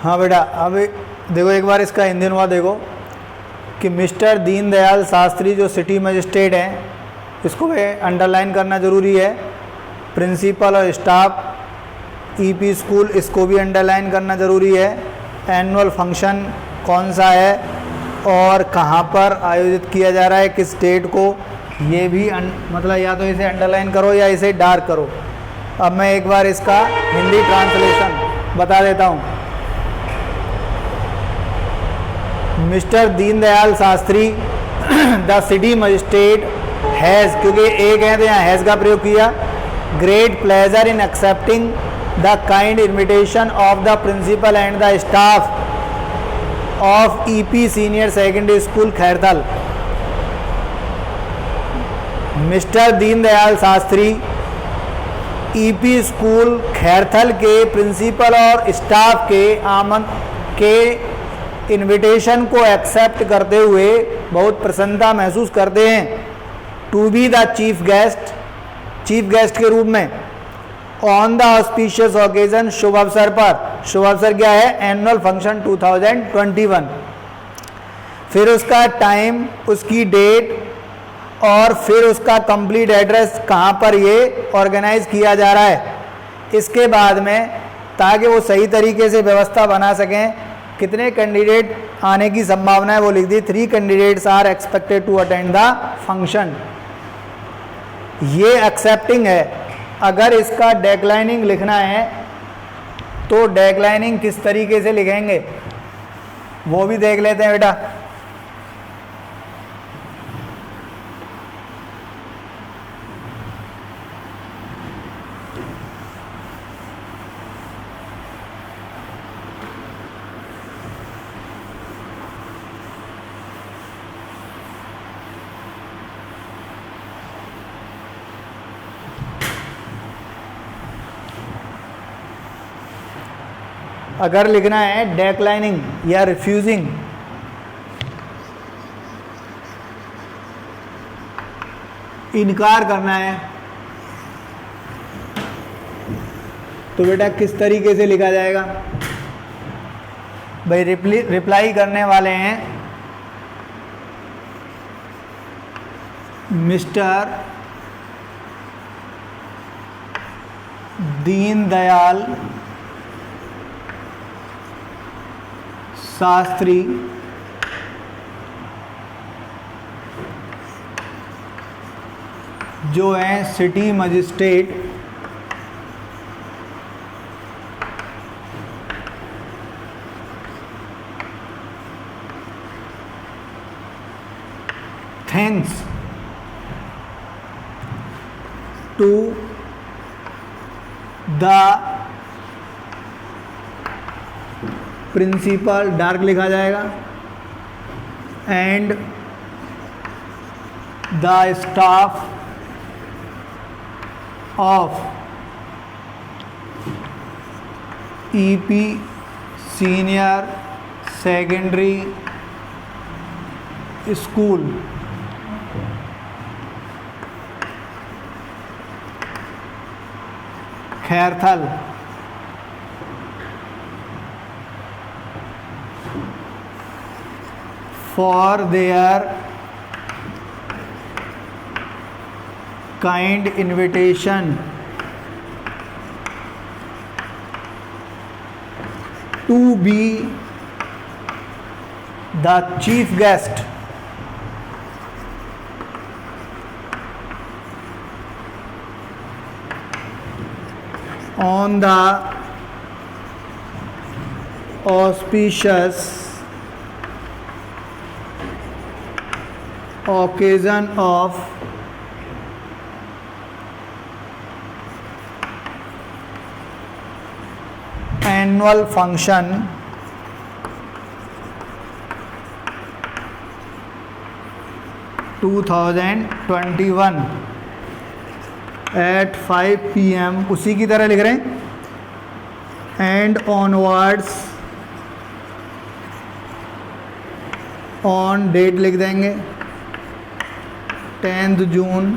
हाँ बेटा, अब देखो एक बार इसका हिंदी अनुवाद देखो कि मिस्टर दीनदयाल शास्त्री जो सिटी मजिस्ट्रेट हैं, इसको अंडरलाइन करना ज़रूरी है। प्रिंसिपल और स्टाफ ईपी स्कूल, इसको भी अंडरलाइन करना ज़रूरी है। एनुअल फंक्शन कौन सा है और कहाँ पर आयोजित किया जा रहा है, किस डेट को, ये भी मतलब या तो इसे अंडरलाइन करो या इसे डार्क करो। अब मैं एक बार इसका हिंदी ट्रांसलेशन बता देता हूँ। Mister Deendayal Shastri the city magistrate has, क्योंकि एक है तो यहाँ हैज़ का प्रयोग किया, great pleasure in accepting the kind invitation of the principal and the staff of EP senior secondary school Khairthal. Mister Deendayal Shastri EP school Khairthal के प्रिंसिपल और स्टाफ के इनविटेशन को एक्सेप्ट करते हुए बहुत प्रसन्नता महसूस करते हैं। To be the chief guest के रूप में ऑन द ऑस्पिशियस ओकेजन, शुभ अवसर पर। शुभ अवसर क्या है? Annual function 2021। फिर उसका टाइम, उसकी डेट और फिर उसका कंप्लीट एड्रेस, कहाँ पर ये ऑर्गेनाइज किया जा रहा है। इसके बाद में ताकि वो सही तरीके से व्यवस्था बना सकें, कितने कैंडिडेट आने की संभावना है वो लिख दी। 3 candidates are expected to attend the function. ये एक्सेप्टिंग है। अगर इसका डेक्लाइनिंग लिखना है तो डेक्लाइनिंग किस तरीके से लिखेंगे वो भी देख लेते हैं बेटा। अगर लिखना है डेक्लाइनिंग या रिफ्यूजिंग, इनकार करना है, तो बेटा किस तरीके से लिखा जाएगा? भाई रिप्लाई करने वाले हैं मिस्टर दीनदयाल शास्त्री जो हैं city magistrate thanks to the principal, डार्क लिखा जाएगा, and the staff of EP senior secondary school Khairthal for their kind invitation to be the chief guest on the auspicious occasion of annual function 2021 at 5 PM, उसी की तरह लिख रहे हैं, and onwards on date लिख देंगे 10 जून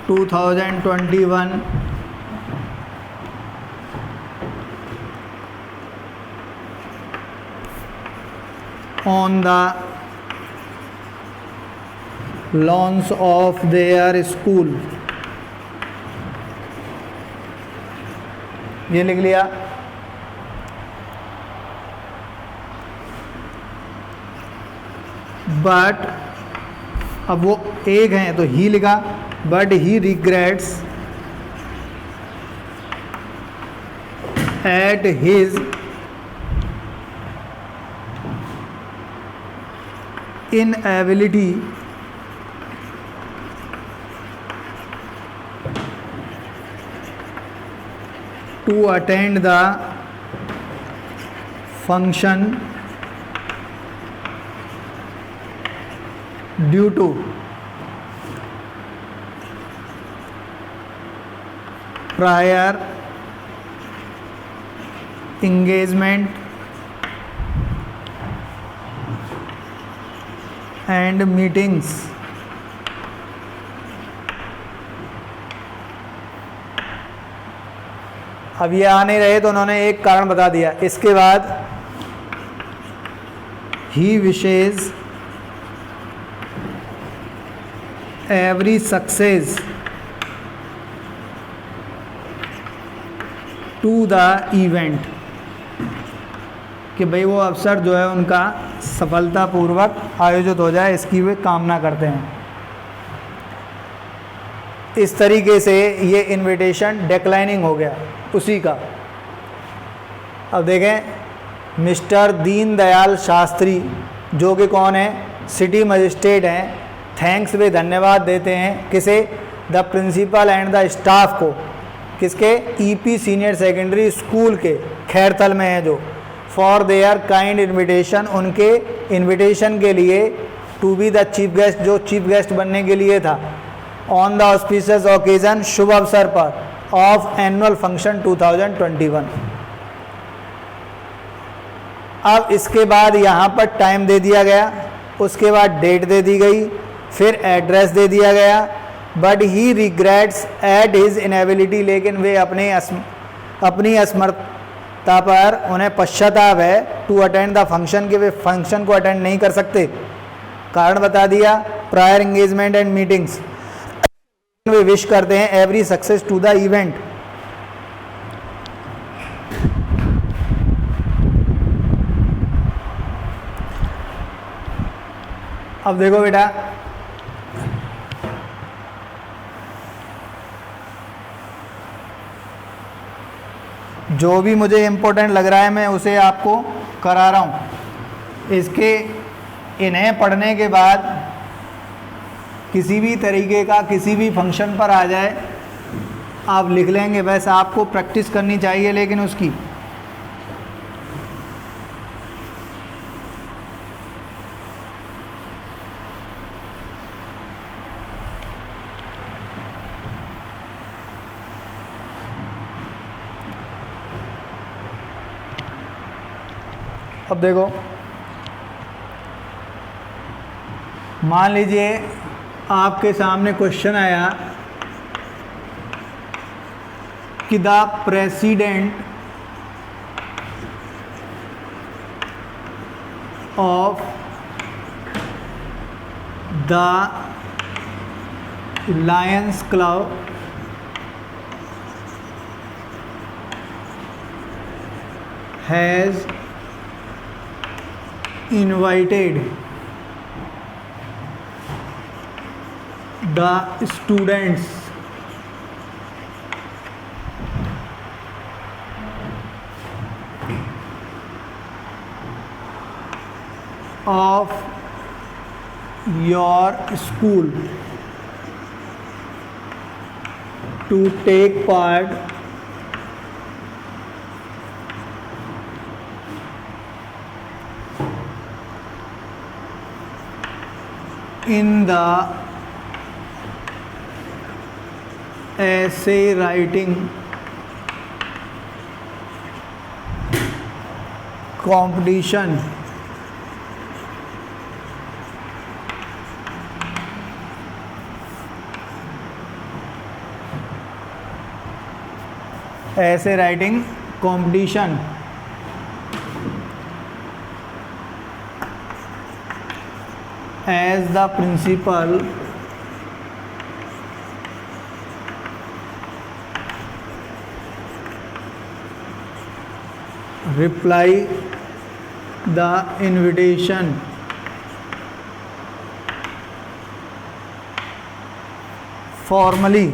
2021 on the lawns of their school. ये लिख लिया। बट अब वो एक हैं तो ही लिखा, but he regrets at his inability to attend the function due to prior engagement and meetings. अब ये आ नहीं रहे तो उन्होंने एक कारण बता दिया। इसके बाद ही wishes every success to the event, कि भाई वो अवसर जो है उनका सफलतापूर्वक आयोजित हो जाए, इसकी वे कामना करते हैं। इस तरीके से ये इनविटेशन डिक्लाइनिंग हो गया उसी का। अब देखें मिस्टर दीनदयाल शास्त्री जो कि कौन है, सिटी मजिस्ट्रेट हैं, थैंक्स वे धन्यवाद देते हैं किसे, the principal and the staff को, किसके, ईपी सीनियर सेकेंडरी स्कूल के खैरथल में है जो, फॉर देयर काइंड इन्विटेशन, उनके इन्विटेशन के लिए, to be the chief guest, जो चीफ गेस्ट बनने के लिए था, ऑन द ऑस्पिशियस ओकेजन, शुभ अवसर पर, ऑफ एनुअल फंक्शन 2021। अब इसके बाद यहाँ पर टाइम दे दिया गया, उसके बाद डेट दे दी गई, फिर एड्रेस दे दिया गया, but he regrets at his inability, लेकिन वे अपनी असमर्थता पर उन्हें पश्चाताप है, टू अटेंड द फंक्शन, के वे फंक्शन को अटेंड नहीं कर सकते। कारण बता दिया, प्रायर एंगेजमेंट एंड मीटिंग्स, वे विश करते हैं every success to the event. अब देखो बेटा, जो भी मुझे इम्पोर्टेंट लग रहा है मैं उसे आपको करा रहा हूँ। इसके इन्हें पढ़ने के बाद किसी भी तरीके का किसी भी फंक्शन पर आ जाए आप लिख लेंगे, बस आपको प्रैक्टिस करनी चाहिए लेकिन उसकी। अब देखो, मान लीजिए आपके सामने क्वेश्चन आया कि the president of the Lions club has invited the students of your school to take part in the essay writing competition essay writing competition as the principal reply the invitation formally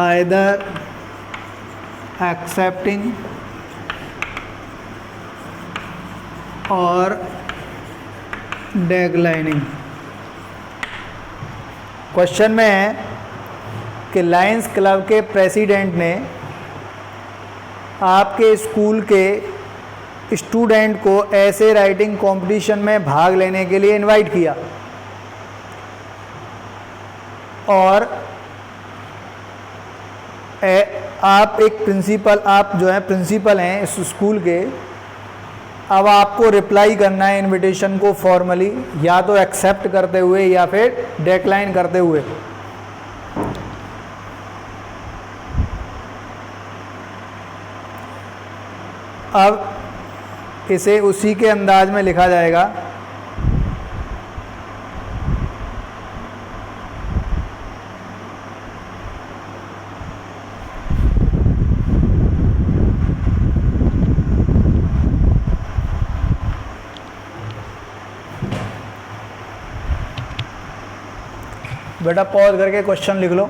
either accepting or declining। Question में है कि Lions club के president ने आपके school के student को ऐसे writing competition में भाग लेने के लिए इनवाइट किया और आप एक प्रिंसिपल, आप जो है प्रिंसिपल हैं इस स्कूल के, अब आपको रिप्लाई करना है इनविटेशन को फॉर्मली, या तो एक्सेप्ट करते हुए या फिर डिक्लाइन करते हुए। अब इसे उसी के अंदाज में लिखा जाएगा। बेटा पॉज करके क्वेश्चन लिख लो।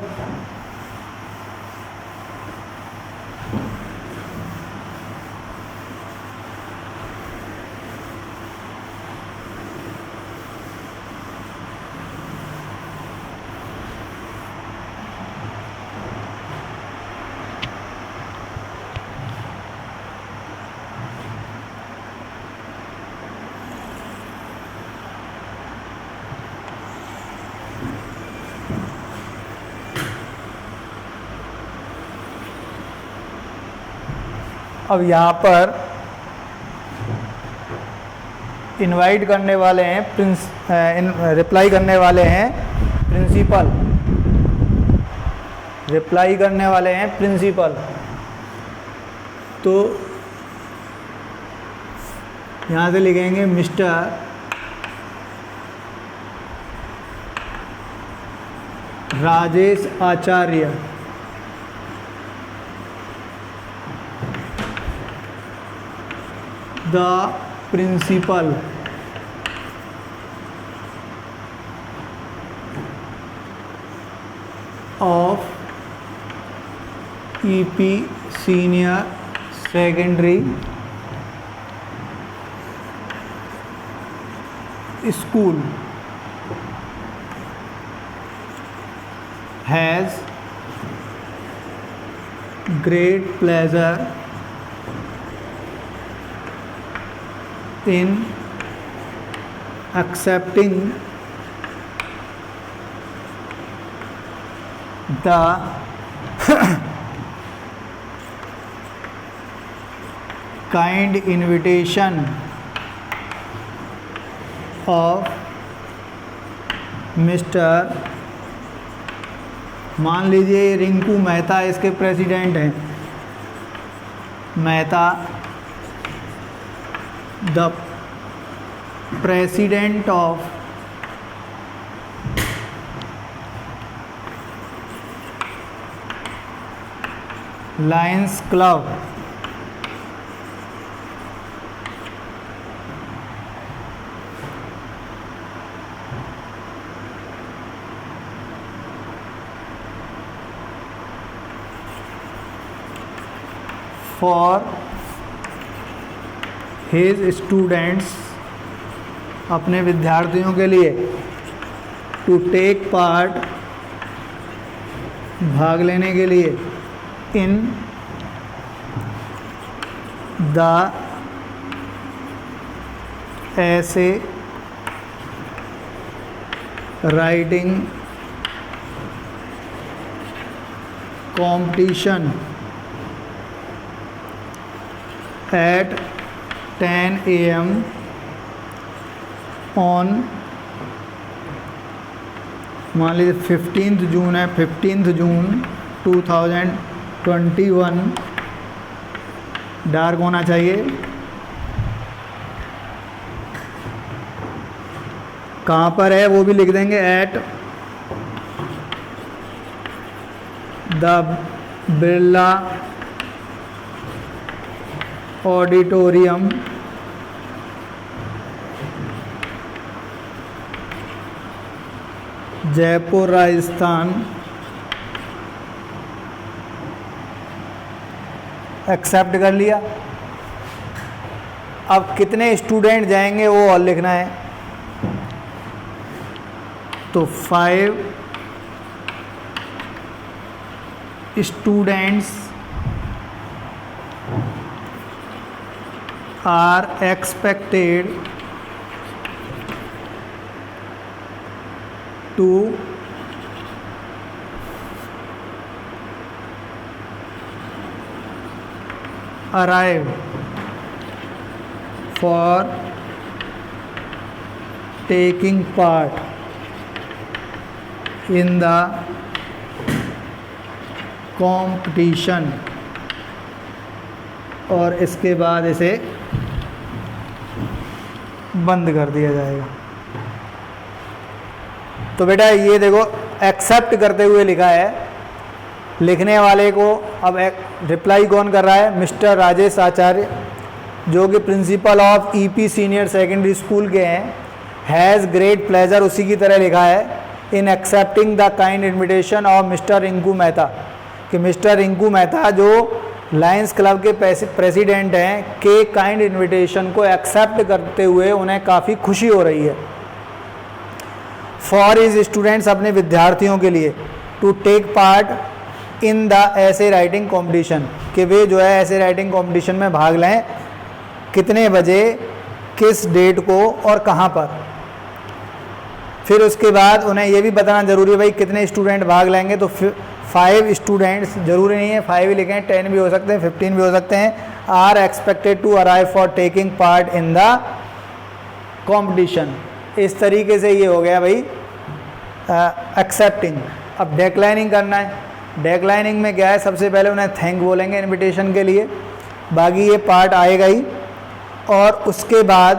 अब यहाँ पर इनवाइट करने वाले हैं रिप्लाई करने वाले हैं प्रिंसिपल, रिप्लाई करने वाले हैं प्रिंसिपल। तो यहाँ से लिखेंगे mister Rajesh Acharya the principal of EP Senior Secondary School has great pleasure in accepting the kind invitation of mister, मान लीजिए रिंकू मेहता इसके प्रेसिडेंट हैं, Mehta the president of Lions Club for his students, अपने विद्यार्थियों के लिए, टू टेक पार्ट, भाग लेने के लिए, इन the essay writing competition at 10 AM on, मान लीजिए 15 जून है, 15 जून 2021 डार्क होना चाहिए। कहाँ पर है वो भी लिख देंगे, at the Birla auditorium Jaipur Rajasthan. Accept कर लिया। अब कितने स्टूडेंट जाएंगे वो और लिखना है। तो 5 students are expected to arrive for taking part in the competition। और इसके बाद इसे बंद कर दिया जाएगा। तो बेटा ये देखो एक्सेप्ट करते हुए लिखा है। लिखने वाले को अब रिप्लाई कौन कर रहा है, मिस्टर राजेश आचार्य, जो कि principle of EP senior secondary school के हैं। हैज़ ग्रेट प्लेजर, उसी की तरह लिखा है, इन accepting the kind invitation of mister Rinku Mehta, कि मिस्टर रिंकू मेहता जो लायंस क्लब के प्रेसिडेंट हैं के काइंड इन्विटेशन को एक्सेप्ट करते हुए उन्हें काफ़ी खुशी हो रही है। फॉर हिज स्टूडेंट्स, अपने विद्यार्थियों के लिए, to take part in the essay writing competition, कि वे जो है ऐसे राइटिंग कॉम्पिटिशन में भाग लें। कितने बजे, किस डेट को और कहाँ पर। फिर उसके बाद उन्हें ये भी बताना ज़रूरी है भाई कितने स्टूडेंट भाग लेंगे। तो 5 स्टूडेंट्स, ज़रूरी नहीं है 5 ही लिखें, 10 भी हो सकते हैं, 15 भी हो सकते हैं। Are expected to arrive for taking part in the competition. इस तरीके से ये हो गया भाई एक्सेप्टिंग। अब डेक्लाइनिंग करना है। डेक्लाइनिंग में क्या है, सबसे पहले उन्हें थैंक बोलेंगे इनविटेशन के लिए, बाकी ये पार्ट आएगा ही। और उसके बाद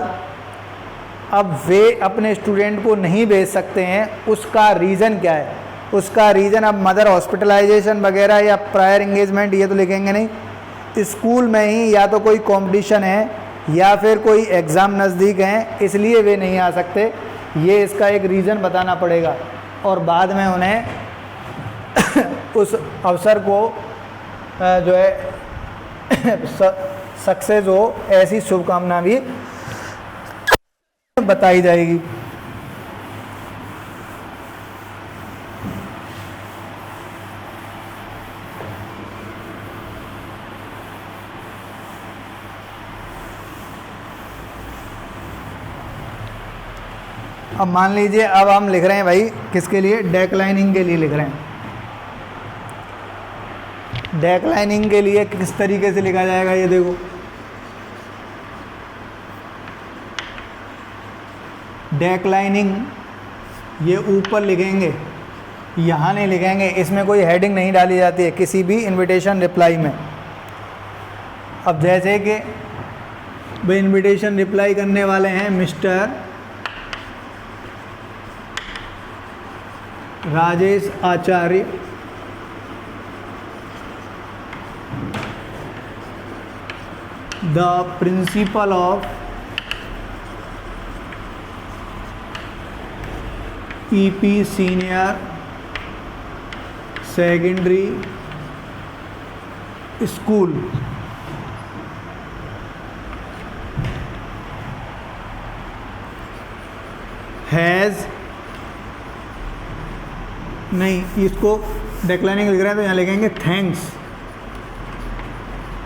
अब वे अपने स्टूडेंट को नहीं भेज सकते हैं, उसका रीज़न क्या है। उसका रीज़न अब मदर हॉस्पिटलाइजेशन वगैरह या प्रायर इंगेजमेंट ये तो लिखेंगे नहीं। स्कूल में ही या तो कोई कंपटीशन है या फिर कोई एग्ज़ाम नज़दीक हैं, इसलिए वे नहीं आ सकते। ये इसका एक रीज़न बताना पड़ेगा और बाद में उन्हें उस अवसर को जो है सक्सेस हो ऐसी शुभकामना भी बताई जाएगी। अब मान लीजिए अब हम लिख रहे हैं भाई किसके लिए, डेक्लाइनिंग के लिए लिख रहे हैं। डेक्लाइनिंग के लिए किस तरीके से लिखा जाएगा ये देखो। डेक्लाइनिंग ये ऊपर लिखेंगे, यहाँ नहीं लिखेंगे, इसमें कोई हेडिंग नहीं डाली जाती है किसी भी इनविटेशन रिप्लाई में। अब जैसे कि भाई इनविटेशन रिप्लाई करने वाले हैं mister Rajesh Acharya, the principle of EP senior secondary school, has, नहीं इसको डेक्लाइनिंग लिख रहे हैं तो यहाँ लिखेंगे थैंक्स,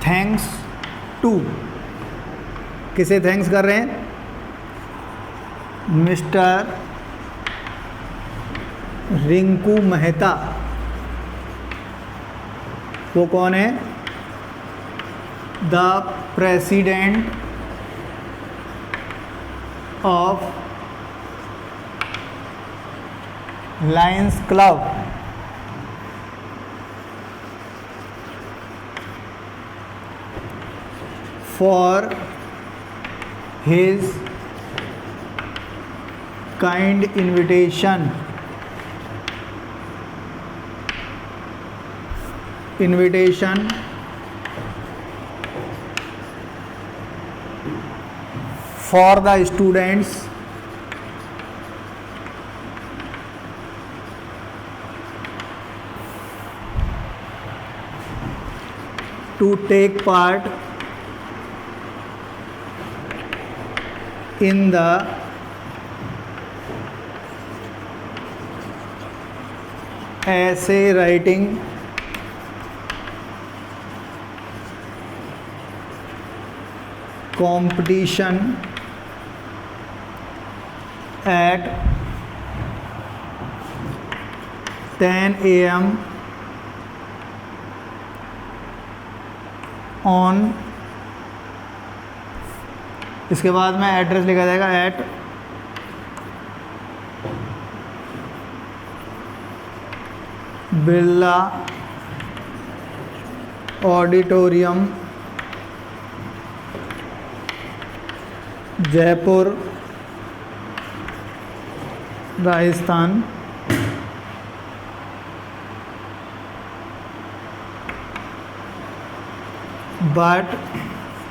थैंक्स टू, किसे थैंक्स कर रहे हैं, मिस्टर रिंकू मेहता। वो कौन है, the president of Lions club, for his kind invitation for the students to take part in the essay writing competition at 10 a.m. on, इसके बाद में एड्रेस लिखा जाएगा at Birla auditorium, Jaipur, Rajasthan. But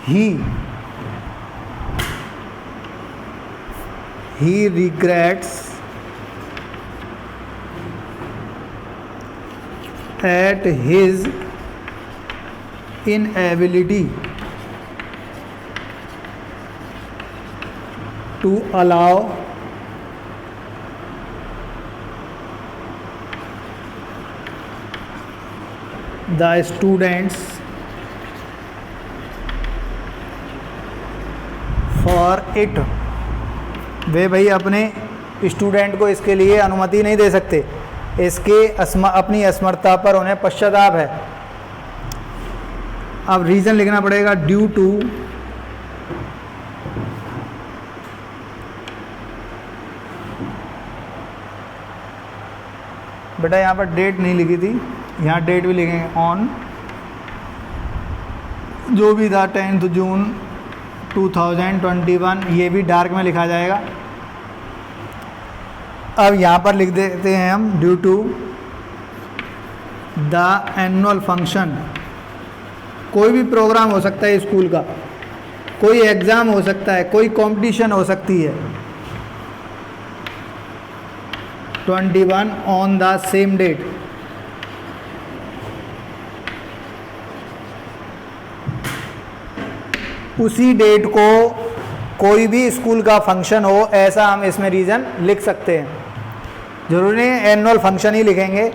he regrets at his inability to allow the students for it, वे भाई अपने student को इसके लिए अनुमति नहीं दे सकते, इसके अपनी असमर्थता पर उन्हें पश्चाताप है। अब रीज़न लिखना पड़ेगा ड्यू टू बेटा यहाँ पर डेट नहीं लिखी थी, यहाँ डेट भी लिखेंगे ऑन, जो भी था 10 जून 2021, ये भी डार्क में लिखा जाएगा। अब यहाँ पर लिख देते हैं हम due to the annual function, कोई भी प्रोग्राम हो सकता है स्कूल का, कोई एग्ज़ाम हो सकता है, कोई कंपटीशन हो सकती है। 21 ऑन द सेम डेट, उसी डेट को कोई भी स्कूल का फंक्शन हो, ऐसा हम इसमें रीज़न लिख सकते हैं। ज़रूरी नहीं एनुअल फंक्शन ही लिखेंगे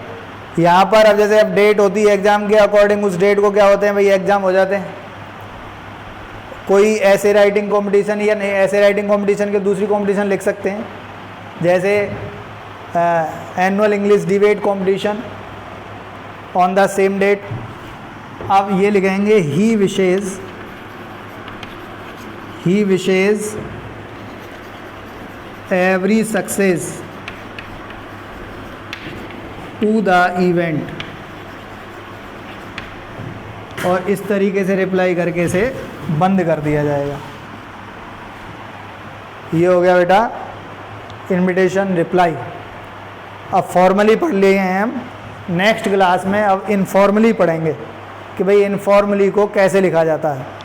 यहाँ पर। अब जैसे अब डेट होती है एग्ज़ाम के अकॉर्डिंग, उस डेट को क्या होते हैं भाई एग्ज़ाम हो जाते हैं। कोई ऐसे राइटिंग कंपटीशन या नहीं, ऐसे राइटिंग कंपटीशन के दूसरी कंपटीशन लिख सकते हैं, जैसे annual English debate competition on the same date. अब ये लिखेंगे ही विशेष every success to the event, और इस तरीके से रिप्लाई करके इसे बंद कर दिया जाएगा। ये हो गया बेटा इनविटेशन रिप्लाई। अब फॉर्मली पढ़ लिए हैं हम, नेक्स्ट क्लास में अब इनफॉर्मली पढ़ेंगे कि भाई इनफॉर्मली को कैसे लिखा जाता है।